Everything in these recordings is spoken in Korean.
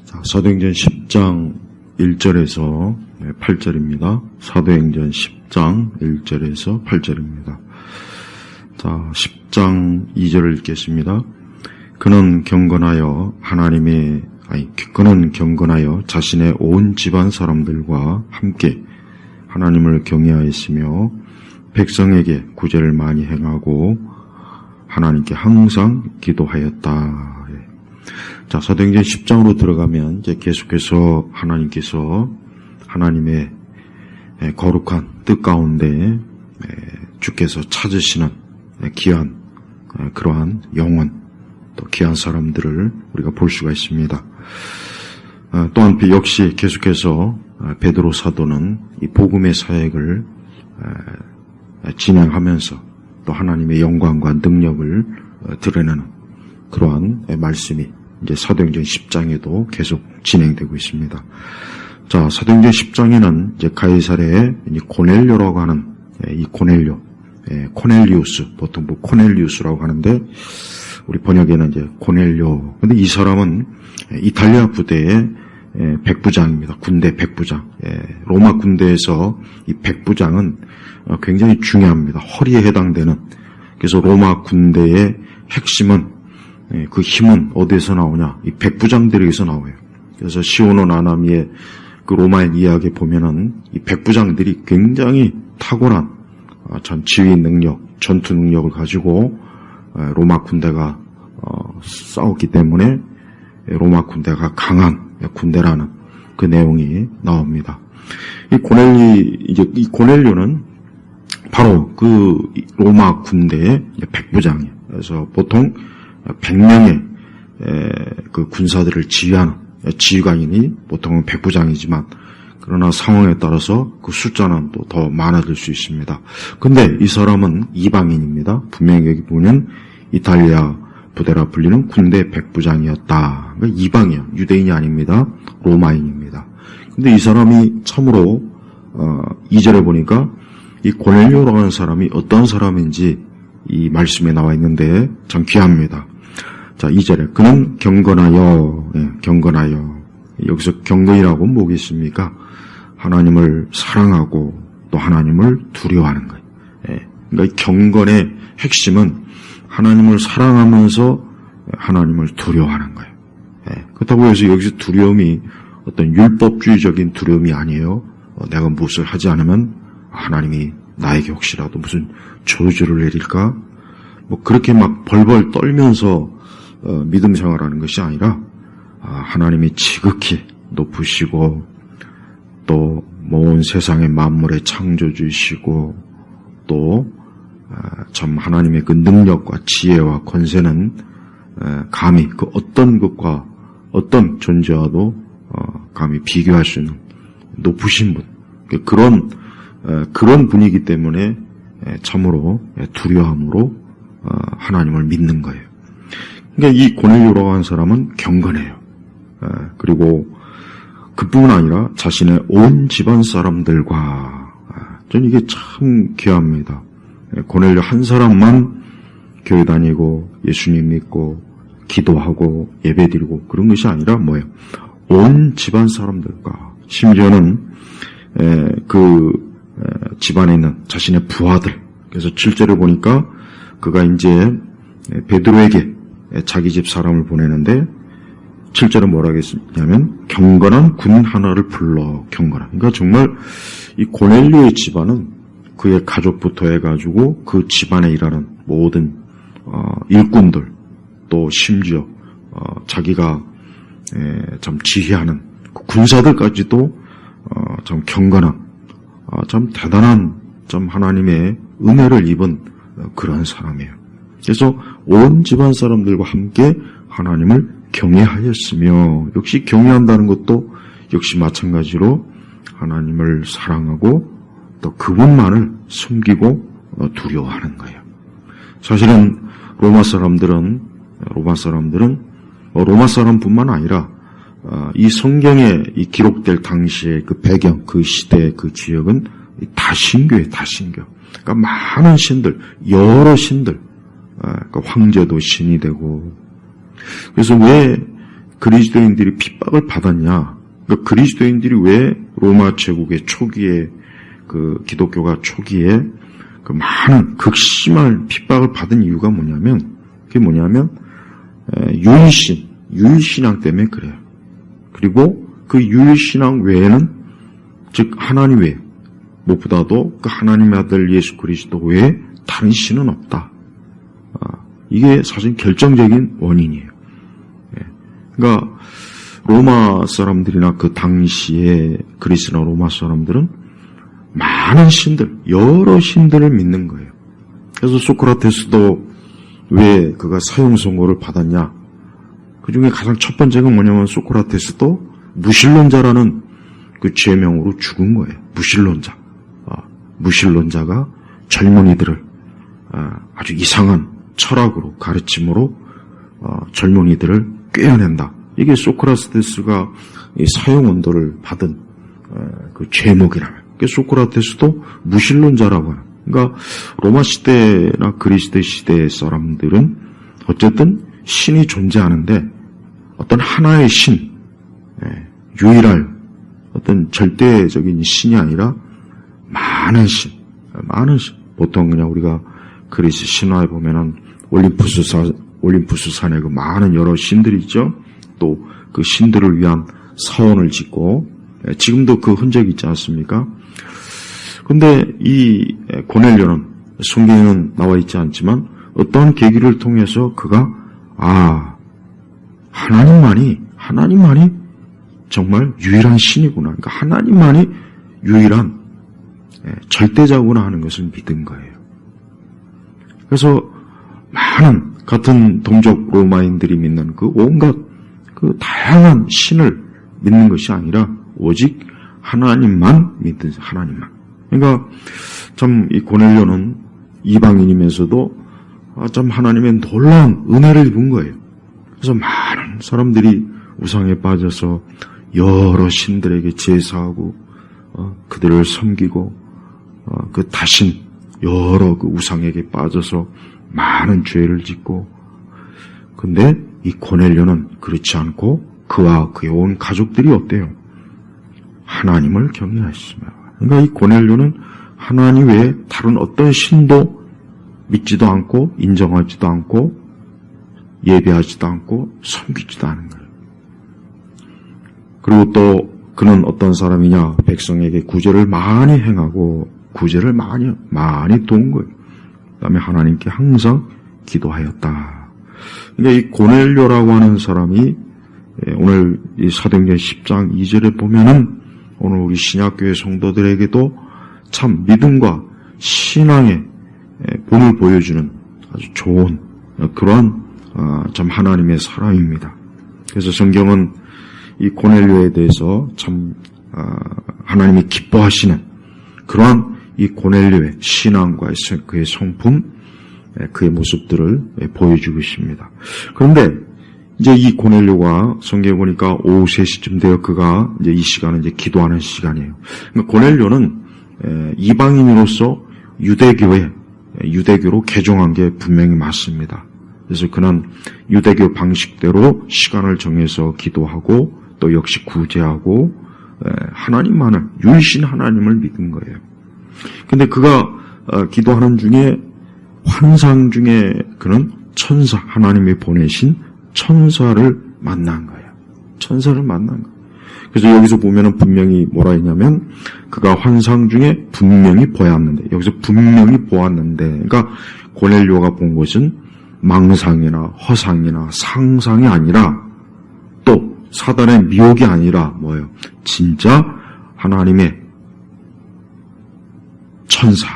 사도행전 10장 1절에서 8절입니다. 사도행전 10장 1절에서 8절입니다. 자, 10장 2절을 읽겠습니다. 그는 경건하여 자신의 온 집안 사람들과 함께 하나님을 경외하였으며 백성에게 구제를 많이 행하고 하나님께 항상 기도하였다. 자, 사도행전 10장으로 들어가면 이제 계속해서 하나님께서 하나님의 거룩한 뜻 가운데 주께서 찾으시는 귀한 그러한 영혼, 또 귀한 사람들을 우리가 볼 수가 있습니다. 또한 역시 계속해서 베드로 사도는 이 복음의 사역을 진행하면서 또 하나님의 영광과 능력을 드러내는 그러한 말씀이 이제 사도행전 10장에도 계속 진행되고 있습니다. 자, 사도행전 10장에는 이제 가이사랴의 고넬료라고 하는 이 고넬료, 코넬리우스, 보통 코넬리우스라고 하는데 우리 번역에는 이제 고넬료. 근데 이 사람은 이탈리아 부대의 백부장입니다. 군대 백부장. 로마 군대에서 이 백부장은 굉장히 중요합니다. 허리에 해당되는. 그래서 로마 군대의 핵심은 그 힘은 어디에서 나오냐? 이 백부장들에게서 나와요. 그래서 시오노 나나미의 그 로마의 이야기에 보면은 이 백부장들이 굉장히 탁월한 전 지휘 능력, 전투 능력을 가지고 로마 군대가 싸웠기 때문에 로마 군대가 강한 군대라는 그 내용이 나옵니다. 이 고넬료는 바로 그 로마 군대의 백부장이에요. 그래서 보통 100명의 그 군사들을 지휘하는 지휘관이 보통은 백부장이지만 그러나 상황에 따라서 그 숫자는 또 더 많아질 수 있습니다. 근데 이 사람은 이방인입니다. 분명히 여기 보면 이탈리아 부대라 불리는 군대 백부장이었다. 그러니까 이방이야. 유대인이 아닙니다. 로마인입니다. 근데 이 사람이 참으로 2절에 보니까 이 고넬료라고 하는 사람이 어떤 사람인지 이 말씀에 나와 있는데 참 귀합니다. 자, 2절에 그는 경건하여, 경건하여. 여기서 경건이라고 뭐가 있습니까? 하나님을 사랑하고 또 하나님을 두려워하는 거예요. 그러니까 경건의 핵심은 하나님을 사랑하면서 하나님을 두려워하는 거예요. 그렇다고 해서 여기서 두려움이 어떤 율법주의적인 두려움이 아니에요. 내가 무엇을 하지 않으면 하나님이 나에게 혹시라도 무슨 저주를 내릴까? 뭐 그렇게 막 벌벌 떨면서 믿음 생활하는 것이 아니라 하나님이 지극히 높으시고 또 온 세상의 만물의 창조주이시고 또 참 하나님의 그 능력과 지혜와 권세는 감히 그 어떤 것과 어떤 존재와도 감히 비교할 수 있는 높으신 분, 그런 분이기 때문에 참으로 두려움으로 하나님을 믿는 거예요. 그러니까 이 고넬료라고 하는 사람은 경건해요. 그리고 그뿐 아니라 자신의 온 집안 사람들과, 저는 이게 참 귀합니다. 고넬료 한 사람만 교회 다니고 예수님 믿고 기도하고 예배드리고 그런 것이 아니라 뭐예요? 온 집안 사람들과, 심지어는 집안에 있는 자신의 부하들. 그래서 7절에 보니까 그가 이제 베드로에게 자기 집 사람을 보내는데 7절은 뭐라고 했냐면 경건한 군 하나를 불러. 경건한. 그러니까 정말 이 고넬료의 집안은 그의 가족부터 해가지고 그 집안에 일하는 모든 일꾼들, 또 심지어 자기가 참 지휘하는 그 군사들까지도 참 경건한, 참 대단한, 참 하나님의 은혜를 입은 그런 사람이에요. 그래서 온 집안 사람들과 함께 하나님을 경외하였으며, 역시 경외한다는 것도 역시 마찬가지로 하나님을 사랑하고 또 그분만을 숨기고 두려워하는 거예요. 사실은 로마 사람뿐만 아니라 이 성경에 이 기록될 당시의 그 배경, 그 시대, 그 지역은 다 신교예요, 다 신교. 그러니까 많은 신들, 여러 신들, 그러니까 황제도 신이 되고. 그래서 왜 그리스도인들이 핍박을 받았냐? 그러니까 그리스도인들이 왜 로마 제국의 초기에 그 기독교가 초기에 그 많은 극심한 핍박을 받은 이유가 뭐냐면 그게 뭐냐면 유일신앙 때문에 그래요. 그리고 그 유일신앙 외에는 즉 하나님 외에 무엇보다도 그 하나님의 아들 예수 그리스도 외에 다른 신은 없다. 이게 사실 결정적인 원인이에요. 그러니까 로마 사람들이나 그 당시에 그리스나 로마 사람들은 많은 신들, 여러 신들을 믿는 거예요. 그래서 소크라테스도 왜 그가 사형 선고를 받았냐? 그 중에 가장 첫 번째가 뭐냐면 소크라테스도 무신론자라는 그 죄명으로 죽은 거예요. 무신론자. 무신론자가 젊은이들을 아주 이상한 철학으로 가르침으로 젊은이들을 꿰어낸다. 이게 소크라테스가 사형 언도를 받은 그 죄목이라면. 소크라테스도 무신론자라고 하는. 그러니까 로마 시대나 그리스 시대 사람들은 어쨌든 신이 존재하는데 어떤 하나의 신, 유일할 어떤 절대적인 신이 아니라 많은 신. 보통 그냥 우리가 그리스 신화에 보면은 올림푸스 산에 그 많은 여러 신들이 있죠. 또 그 신들을 위한 사원을 짓고 지금도 그 흔적이 있지 않습니까? 근데 이 고넬료는 성경에는 나와 있지 않지만 어떠한 계기를 통해서 그가 하나님만이 정말 유일한 신이구나. 그러니까 하나님만이 유일한 절대자구나 하는 것을 믿은 거예요. 그래서 많은 같은 동족 로마인들이 믿는 그 온갖 그 다양한 신을 믿는 것이 아니라 오직 하나님만 믿는 하나님만. 그러니까 참 이 고넬료는 이방인이면서도 참 하나님의 놀라운 은혜를 입은 거예요. 그래서 많은 사람들이 우상에 빠져서 여러 신들에게 제사하고 그들을 섬기고 그 다신 여러 그 우상에게 빠져서 많은 죄를 짓고 근데 이 고넬료는 그렇지 않고 그와 그의 온 가족들이 어때요? 하나님을 경외하시며 그러니까 이 고넬료는 하나님 외에 다른 어떤 신도 믿지도 않고 인정하지도 않고 예배하지도 않고 섬기지도 않은 거예요. 그리고 또 그는 어떤 사람이냐? 백성에게 구제를 많이 행하고 구제를 많이 도운 거예요. 그 다음에 하나님께 항상 기도하였다. 그러니까 이 고넬료라고 하는 사람이 오늘 이 사도행전 10장 2절에 보면은 오늘 우리 신약교회 성도들에게도 참 믿음과 신앙의 본을 보여주는 아주 좋은 그러한 참 하나님의 사람입니다. 그래서 성경은 이 고넬료에 대해서 참 하나님이 기뻐하시는 그러한 이 고넬료의 신앙과 그의 성품, 그의 모습들을 보여주고 있습니다. 그런데 이제 이 고넬료가 성경에 보니까 오후 3시쯤 되어 그가 이제 이 시간은 이제 기도하는 시간이에요. 그러니까 고넬료는 이방인으로서 유대교로 개종한 게 분명히 맞습니다. 그래서 그는 유대교 방식대로 시간을 정해서 기도하고 또 역시 구제하고 하나님만을 유일신 하나님을 믿은 거예요. 근데 그가 기도하는 중에 환상 중에 그는 천사 하나님이 보내신 천사를 만난 거예요. 천사를 만난 거예요. 그래서 여기서 보면은 분명히 뭐라 했냐면 그가 환상 중에 분명히 보았는데 여기서 분명히 보았는데 그러니까 고넬료가 본 것은 망상이나 허상이나 상상이 아니라 또 사단의 미혹이 아니라 뭐예요? 진짜 하나님의 천사,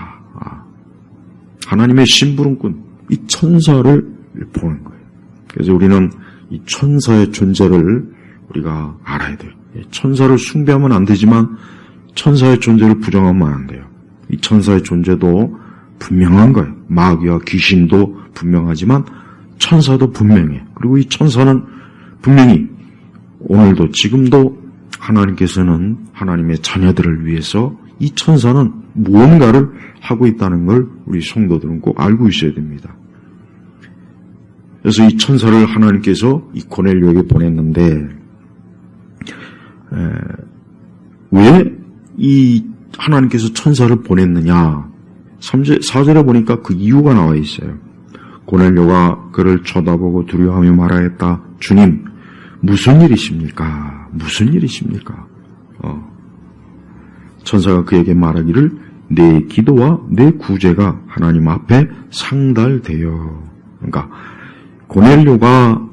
하나님의 심부름꾼 이 천사를 보는 거예요. 그래서 우리는 이 천사의 존재를 우리가 알아야 돼요. 천사를 숭배하면 안 되지만 천사의 존재를 부정하면 안 돼요. 이 천사의 존재도 분명한 거예요. 마귀와 귀신도 분명하지만 천사도 분명해. 그리고 이 천사는 분명히 오늘도 지금도 하나님께서는 하나님의 자녀들을 위해서 이 천사는 무언가를 하고 있다는 걸 우리 성도들은 꼭 알고 있어야 됩니다. 그래서 이 천사를 하나님께서 이 고넬료에게 보냈는데, 왜 이 하나님께서 천사를 보냈느냐? 4절에 보니까 그 이유가 나와 있어요. 고넬료가 그를 쳐다보고 두려워하며 말하였다. 주님, 무슨 일이십니까? 무슨 일이십니까? 천사가 그에게 말하기를 내 기도와 내 구제가 하나님 앞에 상달되어. 그러니까 고넬료가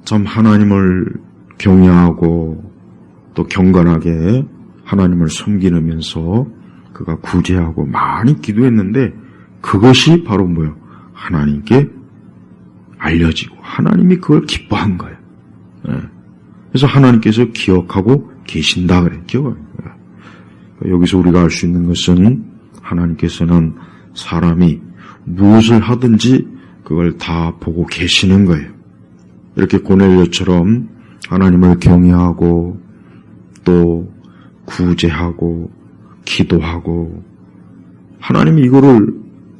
참 하나님을 경외하고 또 경건하게 하나님을 섬기면서 그가 구제하고 많이 기도했는데 그것이 바로 뭐예요? 하나님께 알려지고 하나님이 그걸 기뻐한 거예요. 그래서 하나님께서 기억하고 계신다 그래. 기억을. 여기서 우리가 알 수 있는 것은 하나님께서는 사람이 무엇을 하든지 그걸 다 보고 계시는 거예요. 이렇게 고넬료처럼 하나님을 경외하고 또 구제하고 기도하고 하나님이 이거를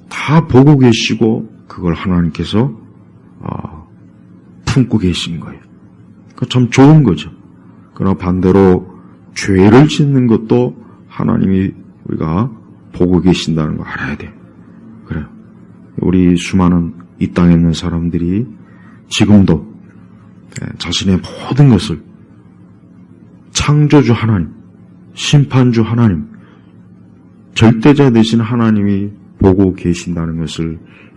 다 보고 계시고 그걸 하나님께서 품고 계신 거예요. 그러니까 참 좋은 거죠. 그러나 반대로 죄를 짓는 것도 하나님이 우리가 보고 계신다는 거 알아야 돼요. 그래요. 우리 수많은 이 땅에 있는 사람들이 지금도 자신의 모든 것을 창조주 하나님, 심판주 하나님, 절대자 되신 하나님이 보고 계신다는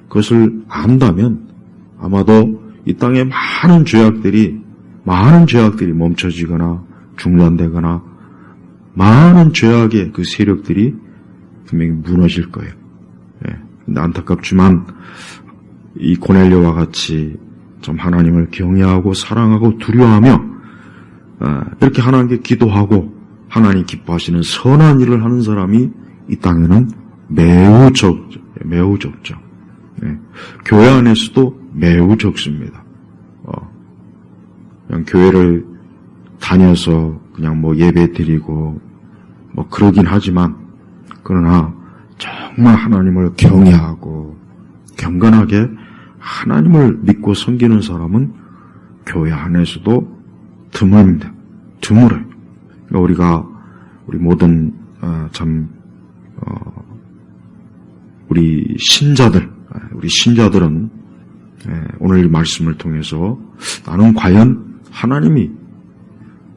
그것을 안다면 아마도 이 땅의 많은 죄악들이 멈춰지거나 중단되거나 많은 죄악의 그 세력들이 분명히 무너질 거예요. 근데 안타깝지만 이 고넬료와 같이 좀 하나님을 경외하고 사랑하고 두려워하며 이렇게 하나님께 기도하고 하나님 기뻐하시는 선한 일을 하는 사람이 이 땅에는 매우 적죠. 매우 적죠. 교회 안에서도 매우 적습니다. 그냥 교회를 다녀서 그냥 예배 드리고 그러긴 하지만 그러나 정말 하나님을 경외하고 경건하게 하나님을 믿고 섬기는 사람은 교회 안에서도 드뭅니다. 드물어요. 그러니까 우리 모든 우리 신자들은 오늘 이 말씀을 통해서 나는 과연 하나님이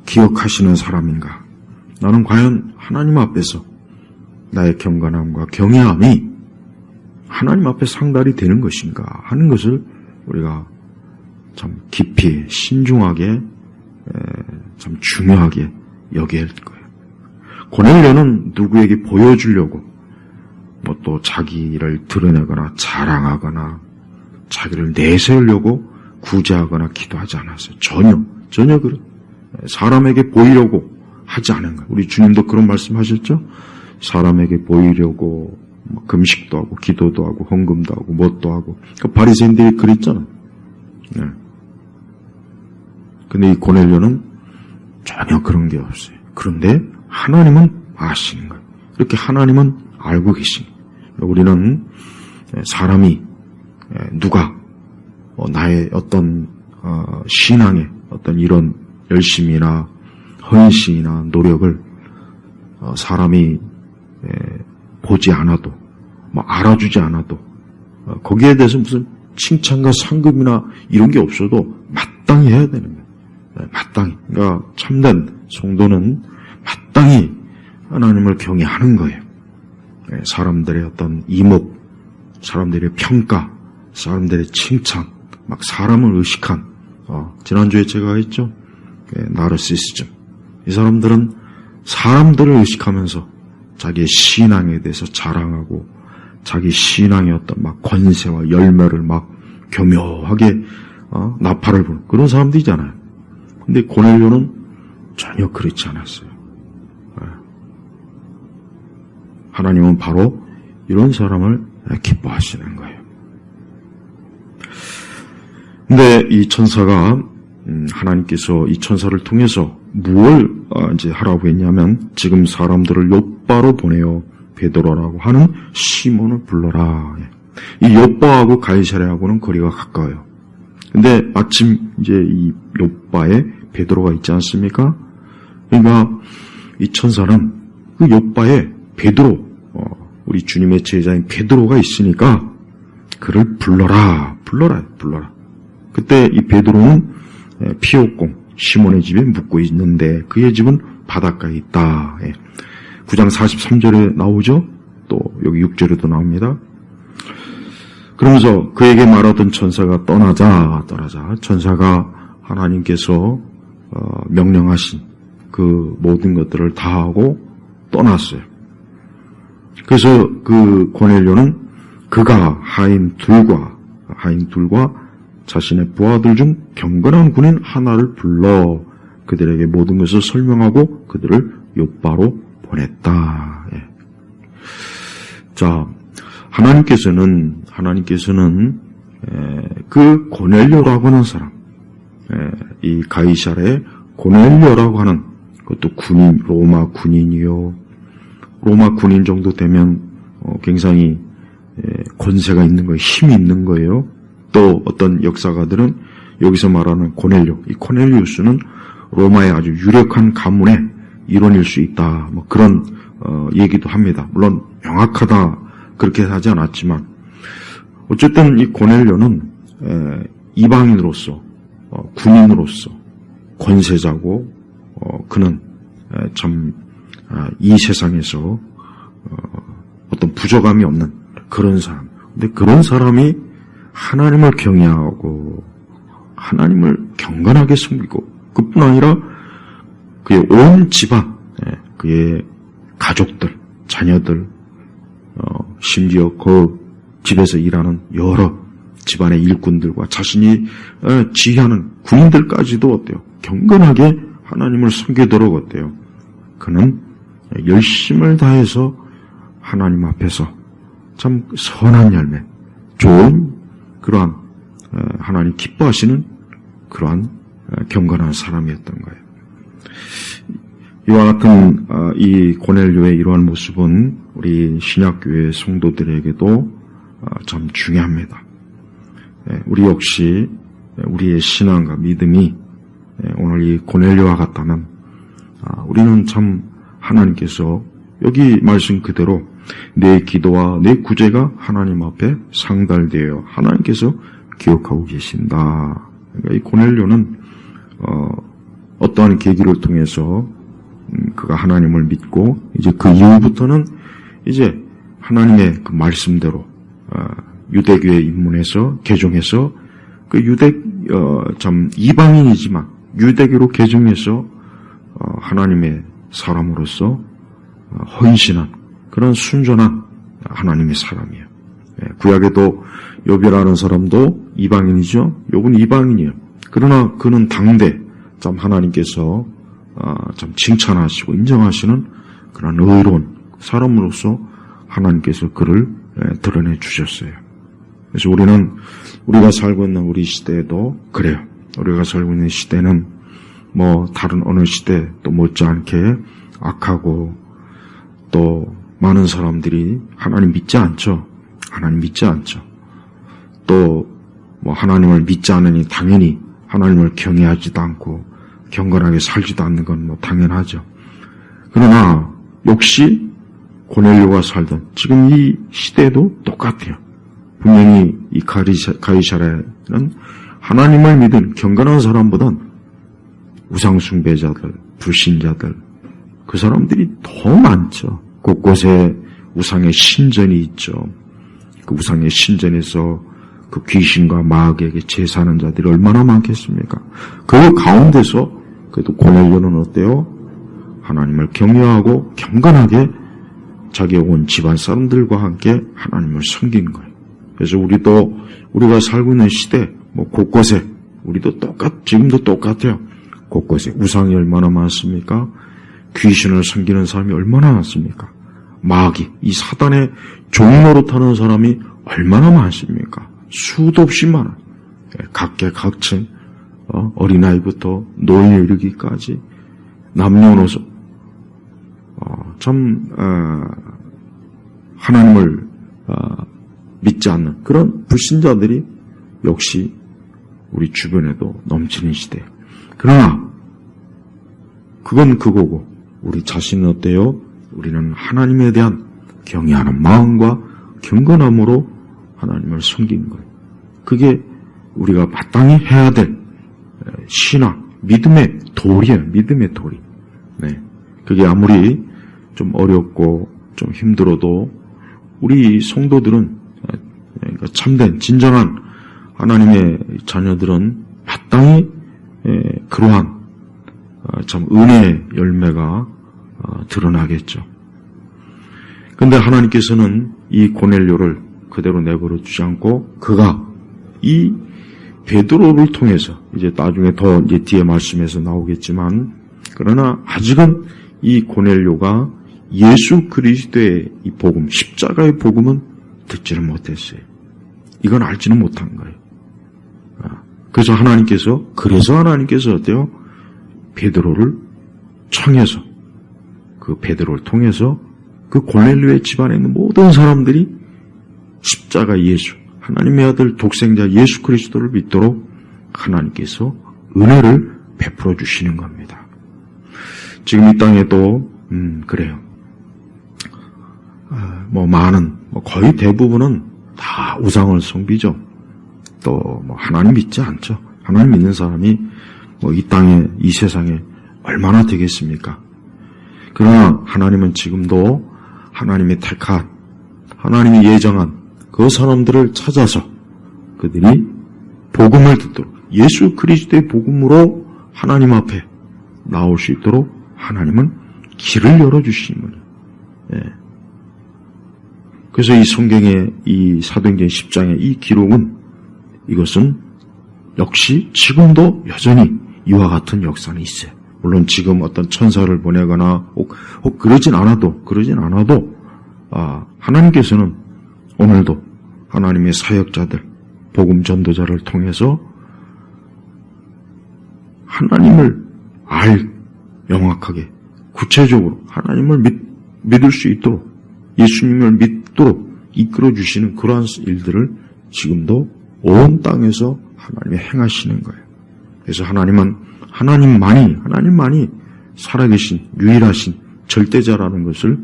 기억하시는 사람인가? 나는 과연 하나님 앞에서 나의 경건함과 경외함이 하나님 앞에 상달이 되는 것인가 하는 것을 우리가 참 깊이 신중하게 참 중요하게 여겨야 할 거예요. 고넬료는 누구에게 보여주려고 또 자기를 드러내거나 자랑하거나 자기를 내세우려고 구제하거나 기도하지 않았어요. 전혀 그런 사람에게 보이려고 하지 않은 거예요. 우리 주님도 그런 말씀하셨죠? 사람에게 보이려고 금식도 하고 기도도 하고 헌금도 하고 뭣도 하고 바리새인들이 그랬잖아요. 근데 이 고넬료는 전혀 그런 게 없어요. 그런데 하나님은 아시는 거예요. 이렇게 하나님은 알고 계신 거예요. 우리는 사람이 누가 나의 어떤 신앙의 어떤 이런 열심이나 헌신이나 노력을 사람이 보지 않아도 알아주지 않아도 거기에 대해서 무슨 칭찬과 상급이나 이런 게 없어도 마땅히 해야 되는 거예요. 마땅히. 그러니까 참된 성도는 마땅히 하나님을 경외하는 거예요. 사람들의 어떤 이목, 사람들의 평가, 사람들의 칭찬, 사람을 의식한 지난주에 제가 했죠. 나르시시즘. 이 사람들은 사람들을 의식하면서 자기의 신앙에 대해서 자랑하고 자기 신앙의 어떤 권세와 열매를 교묘하게 나팔을 부는 그런 사람들이잖아요. 근데 고넬료는 전혀 그렇지 않았어요. 하나님은 바로 이런 사람을 기뻐하시는 거예요. 근데 이 천사가 하나님께서 이 천사를 통해서 무엇을 이제 하라고 했냐면 지금 사람들을 욥바로 보내어 베드로라고 하는 시몬을 불러라. 이 욥바하고 가이사랴하고는 거리가 가까워요. 근데 마침 이제 이 욥바에 베드로가 있지 않습니까? 그러니까 이 천사는 그 욥바에 베드로, 우리 주님의 제자인 베드로가 있으니까 그를 불러라. 그때 이 베드로는 피옥공 시몬의 집에 묵고 있는데 그의 집은 바닷가에 있다. 9장 43절에 나오죠. 또 여기 6절에도 나옵니다. 그러면서 그에게 말하던 천사가 떠나자 천사가 하나님께서 명령하신 그 모든 것들을 다 하고 떠났어요. 그래서 그 고넬료는 그가 하인 둘과 자신의 부하들 중 경건한 군인 하나를 불러 그들에게 모든 것을 설명하고 그들을 욥바로 보냈다. 자, 하나님께서는 그 고넬료라고 하는 사람, 이 가이사랴의 고넬료라고 하는 그것도 군인, 로마 군인이요. 로마 군인 정도 되면 굉장히 권세가 있는 거예요. 힘이 있는 거예요. 또 어떤 역사가들은 여기서 말하는 고넬료, 이 코넬리우스는 로마의 아주 유력한 가문의 일원일 수 있다. 뭐 그런 얘기도 합니다. 물론 명확하다 그렇게 하지 않았지만 어쨌든 이 고넬료는 이방인으로서 군인으로서 권세자고 그는 참 이 세상에서 어떤 부족함이 없는 그런 사람. 근데 그런 사람이 하나님을 경외하고 하나님을 경건하게 섬기고 그뿐 아니라 그의 온 집안, 그의 가족들, 자녀들, 심지어 그 집에서 일하는 여러 집안의 일꾼들과 자신이 지휘하는 군인들까지도 어때요? 경건하게 하나님을 섬기도록 어때요? 그는 열심을 다해서 하나님 앞에서 참 선한 열매, 좋은 그러한 하나님 기뻐하시는 그러한 경건한 사람이었던 거예요. 이와 같은 이 고넬료의 이러한 모습은 우리 신약교회 성도들에게도 참 중요합니다. 우리 역시 우리의 신앙과 믿음이 오늘 이 고넬료와 같다면 우리는 참 하나님께서 여기 말씀 그대로 내 기도와 내 구제가 하나님 앞에 상달되어 하나님께서 기억하고 계신다. 그러니까 이 고넬료는 어떠한 계기를 통해서 그가 하나님을 믿고 이제 그 이후부터는 이제 하나님의 그 말씀대로 유대교에 입문해서 개종해서 그 참 이방인이지만 유대교로 개종해서 하나님의 사람으로서 헌신한 그런 순전한 하나님의 사람이에요. 구약에도 욥이라는 사람도 이방인이죠. 욥은 이방인이에요. 그러나 그는 당대 참 하나님께서 참 칭찬하시고 인정하시는 그런 의로운 사람으로서 하나님께서 그를 드러내 주셨어요. 그래서 우리가 살고 있는 우리 시대에도 그래요. 우리가 살고 있는 시대는 뭐 다른 어느 시대 또 못지않게 악하고 또 많은 사람들이 하나님 믿지 않죠. 또 뭐 하나님을 믿지 않으니 당연히 하나님을 경외하지도 않고 경건하게 살지도 않는 건 뭐 당연하죠. 그러나 역시 고넬료가 살던 지금 이 시대도 똑같아요. 분명히 이 가이사랴는 하나님을 믿은 경건한 사람보단 우상숭배자들, 불신자들 그 사람들이 더 많죠. 곳곳에 우상의 신전이 있죠. 그 우상의 신전에서 그 귀신과 마귀에게 제사하는 자들이 얼마나 많겠습니까? 그 가운데서 그래도 고넬료는 어때요? 하나님을 경외하고 경건하게 자기의 온 집안 사람들과 함께 하나님을 섬긴 거예요. 그래서 우리가 살고 있는 시대 뭐 곳곳에 우리도 지금도 똑같아요. 곳곳에 우상이 얼마나 많습니까? 귀신을 섬기는 사람이 얼마나 많습니까? 마귀, 이 사단의 종노릇하는 사람이 얼마나 많습니까? 수도 없이 많아요. 각계각층, 어린아이부터 노인에 이르기까지 남녀노소 하나님을 믿지 않는 그런 불신자들이 역시 우리 주변에도 넘치는 시대. 그러나 그건 그거고 우리 자신은 어때요? 우리는 하나님에 대한 경외하는 마음과 경건함으로 하나님을 섬기는 거예요. 그게 우리가 마땅히 해야 될 신앙, 믿음의 도리예요. 믿음의 도리. 네. 그게 아무리 좀 어렵고 좀 힘들어도 우리 성도들은, 그러니까 참된 진정한 하나님의 자녀들은 마땅히 그러한 참 은혜의 열매가 드러나겠죠. 근데 하나님께서는 이 고넬료를 그대로 내버려 두지 않고 그가 이 베드로를 통해서 이제 나중에 더 이제 뒤에 말씀에서 나오겠지만 그러나 아직은 이 고넬료가 예수 그리스도의 이 복음, 십자가의 복음은 듣지는 못했어요. 이건 알지는 못한 거예요. 그래서 하나님께서 어때요? 베드로를 청해서 그 베드로를 통해서 그 고넬료의 집안에 있는 모든 사람들이 십자가 예수, 하나님의 아들 독생자 예수 그리스도를 믿도록 하나님께서 은혜를 베풀어 주시는 겁니다. 지금 이 땅에도 그래요. 거의 대부분은 다 우상을 섬기죠. 또 하나님 믿지 않죠. 하나님 믿는 사람이 이 땅에 이 세상에 얼마나 되겠습니까? 그러나 하나님은 지금도 하나님이 택한 하나님이 예정한 그 사람들을 찾아서 그들이 복음을 듣도록 예수 그리스도의 복음으로 하나님 앞에 나올 수 있도록 하나님은 길을 열어주시는 거예요. 예. 그래서 이 성경의 이 사도행전 10장의 이 기록은 이것은 역시 지금도 여전히 이와 같은 역사는 있어요. 물론 지금 어떤 천사를 보내거나 혹 그러진 않아도 하나님께서는 오늘도 하나님의 사역자들, 복음 전도자를 통해서 하나님을 명확하게 구체적으로 하나님을 믿을 수 있도록 예수님을 믿도록 이끌어 주시는 그러한 일들을 지금도 온 땅에서 하나님이 행하시는 거예요. 그래서 하나님만이 살아계신 유일하신 절대자라는 것을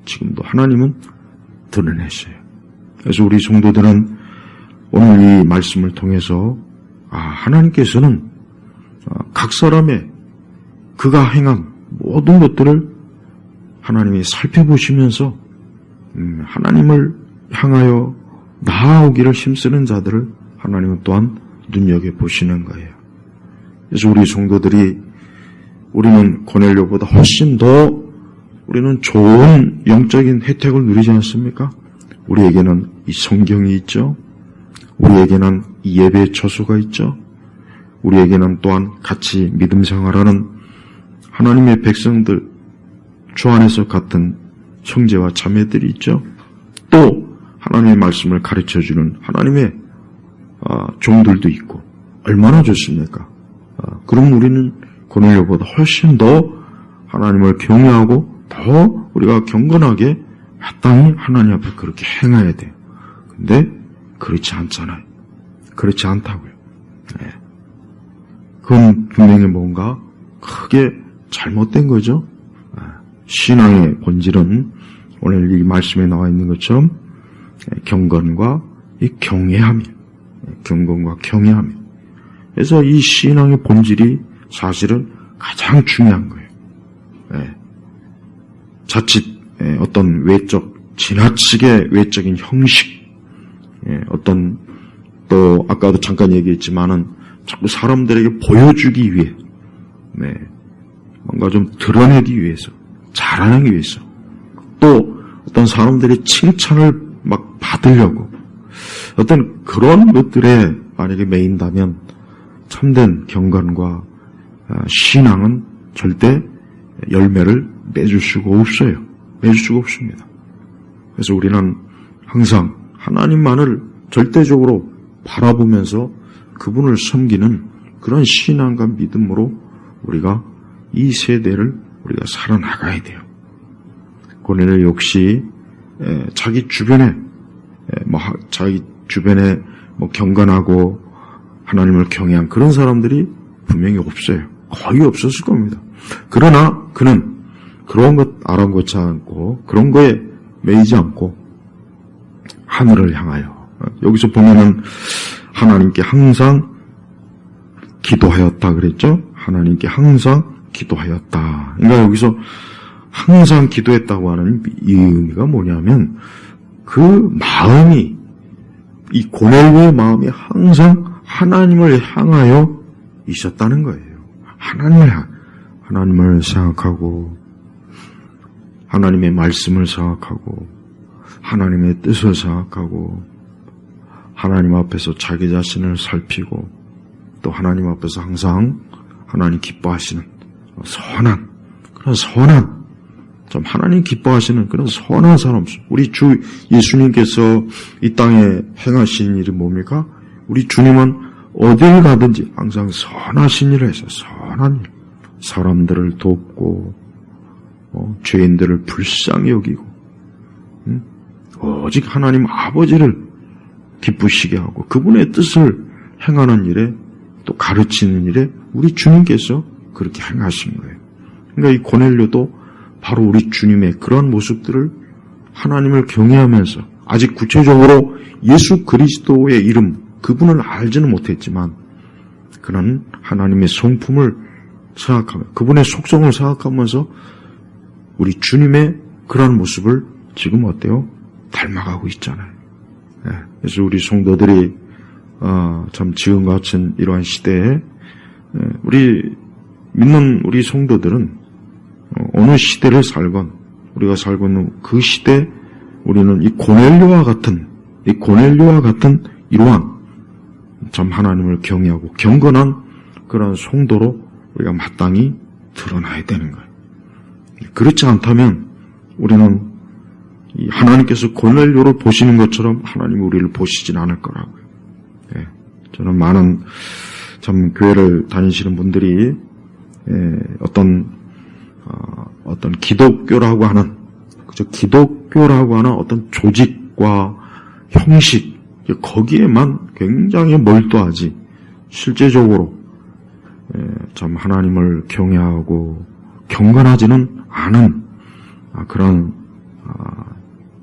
지금도 하나님은 드러내셔요. 그래서 우리 성도들은 오늘 이 말씀을 통해서 하나님께서는 각 사람의 그가 행한 모든 것들을 하나님이 살펴보시면서 하나님을 향하여 나아오기를 힘쓰는 자들을 하나님은 또한 눈여겨보시는 거예요. 그래서 우리 성도들이 우리는 고넬료보다 훨씬 더 우리는 좋은 영적인 혜택을 누리지 않습니까? 우리에게는 이 성경이 있죠. 우리에게는 이 예배의 처소가 있죠. 우리에게는 또한 같이 믿음 생활하는 하나님의 백성들, 주 안에서 같은 형제와 자매들이 있죠. 또 하나님의 말씀을 가르쳐주는 하나님의 종들도 있고 얼마나 좋습니까? 그럼 우리는 고넬료보다 훨씬 더 하나님을 경외하고 더 우리가 경건하게 마땅히 하나님 앞에 그렇게 행해야 돼요. 근데 그렇지 않잖아요. 그렇지 않다고요. 네. 그건 분명히 뭔가 크게 잘못된 거죠. 신앙의 본질은 오늘 이 말씀에 나와 있는 것처럼 경건과 이 경외함이에요. 경건과 경외함이에요. 그래서 이 신앙의 본질이 사실은 가장 중요한 거예요. 자칫 어떤 지나치게 외적인 형식, 어떤 또 아까도 잠깐 얘기했지만은 자꾸 사람들에게 보여주기 위해, 뭔가 좀 드러내기 위해서, 자라나기 위해서, 또 어떤 사람들의 칭찬을 막 받으려고 어떤 그런 것들에 만약에 매인다면 참된 경건과 신앙은 절대 열매를 맺을 수가 없어요. 맺을 수가 없습니다. 그래서 우리는 항상 하나님만을 절대적으로 바라보면서 그분을 섬기는 그런 신앙과 믿음으로 우리가 이 세대를 우리가 살아나가야 돼요. 고넬료 역시 자기 주변에 경건하고 하나님을 경외한 그런 사람들이 분명히 없어요. 거의 없었을 겁니다. 그러나 그는 그런 것 아랑곳지 않고 그런 거에 매이지 않고 하늘을 향하여, 여기서 보면은 하나님께 항상 기도하였다 그랬죠? 하나님께 항상 기도하였다. 그러니까 여기서 항상 기도했다고 하는 이 의미가 뭐냐면 그 마음이, 이 고넬료의 마음이 항상 하나님을 향하여 있었다는 거예요. 하나님을 생각하고 하나님의 말씀을 생각하고 하나님의 뜻을 생각하고 하나님 앞에서 자기 자신을 살피고 또 하나님 앞에서 항상 하나님 기뻐하시는 그런 선한, 좀 하나님 기뻐하시는 그런 선한 사람, 우리 주 예수님께서 이 땅에 행하신 일이 뭡니까? 우리 주님은 어딜 가든지 항상 선하신 일을 해서 선한 일, 사람들을 돕고 죄인들을 불쌍히 여기고 오직 하나님 아버지를 기쁘시게 하고 그분의 뜻을 행하는 일에 또 가르치는 일에 우리 주님께서 그렇게 행하신 거예요. 그러니까 이 고넬료도 바로 우리 주님의 그런 모습들을 하나님을 경외하면서 아직 구체적으로 예수 그리스도의 이름, 그분을 알지는 못했지만 그는 하나님의 성품을 생각하며 그분의 속성을 생각하면서 우리 주님의 그런 모습을 지금 어때요? 닮아가고 있잖아요. 그래서 우리 성도들이 참 지금 같은 이러한 시대에 우리 믿는 우리 성도들은 어느 시대를 살건 우리가 살고 있는 그 시대 우리는 이 고넬료와 같은 이러한 참 하나님을 경외하고 경건한 그런 성도로 우리가 마땅히 드러나야 되는 거예요. 그렇지 않다면 우리는 이 하나님께서 고넬료를 보시는 것처럼 하나님이 우리를 보시진 않을 거라고요. 저는 많은 참 교회를 다니시는 분들이 어떤 기독교라고 하는 어떤 조직과 형식 거기에만 굉장히 몰두하지 실제적으로 참 하나님을 경외하고 경건하지는 않은 그런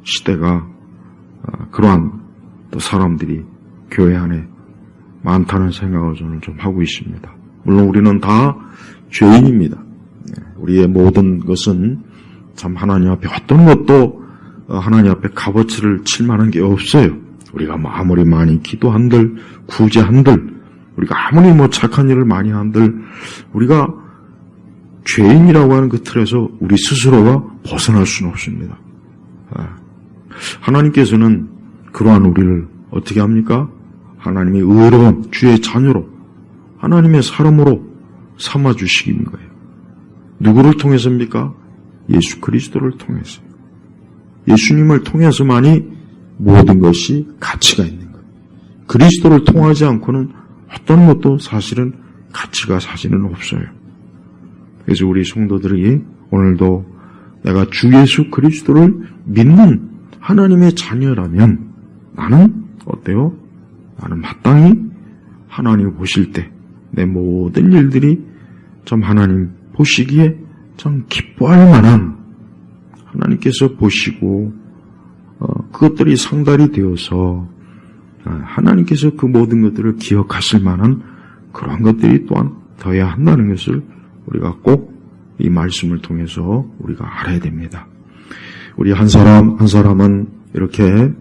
시대가 그러한 또 사람들이 교회 안에 많다는 생각을 저는 좀 하고 있습니다. 물론 우리는 다 죄인입니다. 우리의 모든 것은 참 하나님 앞에 어떤 것도 하나님 앞에 값어치를 칠 만한 게 없어요. 우리가 아무리 많이 기도한들 구제한들 우리가 아무리 착한 일을 많이 한들 우리가 죄인이라고 하는 그 틀에서 우리 스스로가 벗어날 수는 없습니다. 하나님께서는 그러한 우리를 어떻게 합니까? 하나님의 의로운 주의 자녀로 하나님의 사람으로 삼아주시는 거예요. 누구를 통해서입니까? 예수 그리스도를 통해서. 예수님을 통해서만이 모든 것이 가치가 있는 거예요. 그리스도를 통하지 않고는 어떤 것도 사실은 가치가 사실은 없어요. 그래서 우리 성도들이 오늘도 내가 주 예수 그리스도를 믿는 하나님의 자녀라면 나는 어때요? 나는 마땅히 하나님 보실 때 내 모든 일들이 참 하나님 보시기에 참 기뻐할 만한 하나님께서 보시고 그것들이 상달이 되어서 하나님께서 그 모든 것들을 기억하실 만한 그러한 것들이 또한 더해야 한다는 것을 우리가 꼭 이 말씀을 통해서 우리가 알아야 됩니다. 우리 한 사람 한 사람은 이렇게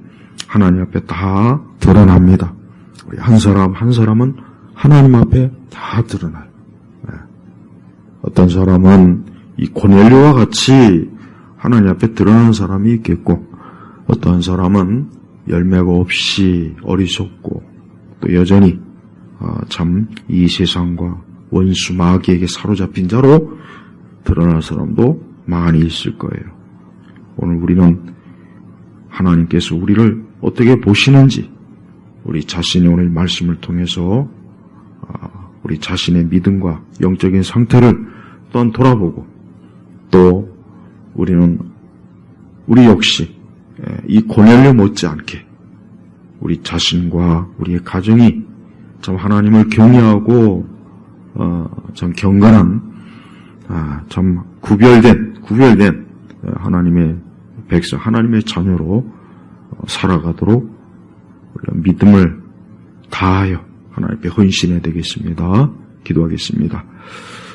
하나님 앞에 다 드러납니다. 우리 한 사람 한 사람은 하나님 앞에 다 드러나요. 어떤 사람은 이 고넬료와 같이 하나님 앞에 드러나는 사람이 있겠고 어떤 사람은 열매가 없이 어리석고 또 여전히 참 이 세상과 원수 마귀에게 사로잡힌 자로 드러날 사람도 많이 있을 거예요. 오늘 우리는 하나님께서 우리를 어떻게 보시는지 우리 자신의 오늘 말씀을 통해서 우리 자신의 믿음과 영적인 상태를 또한 돌아보고 또 우리 역시 이 고넬료 못지않게 우리 자신과 우리의 가정이 참 하나님을 경외하고 참 경건한 참 구별된 하나님의 백성, 하나님의 자녀로 살아가도록 믿음을 다하여 하나님께 헌신해야 되겠습니다. 기도하겠습니다.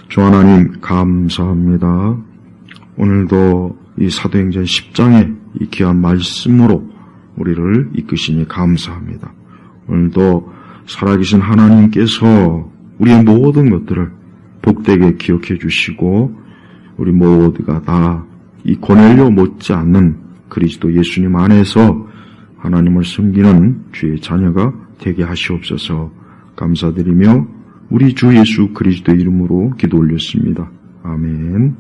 주 하나님 감사합니다. 오늘도 이 사도행전 10장의 이 귀한 말씀으로 우리를 이끄시니 감사합니다. 오늘도 살아계신 하나님께서 우리의 모든 것들을 복되게 기억해 주시고 우리 모두가 다 이 고넬료 못지않는 그리스도 예수님 안에서 하나님을 섬기는 주의 자녀가 되게 하시옵소서. 감사드리며 우리 주 예수 그리스도 이름으로 기도 올렸습니다. 아멘.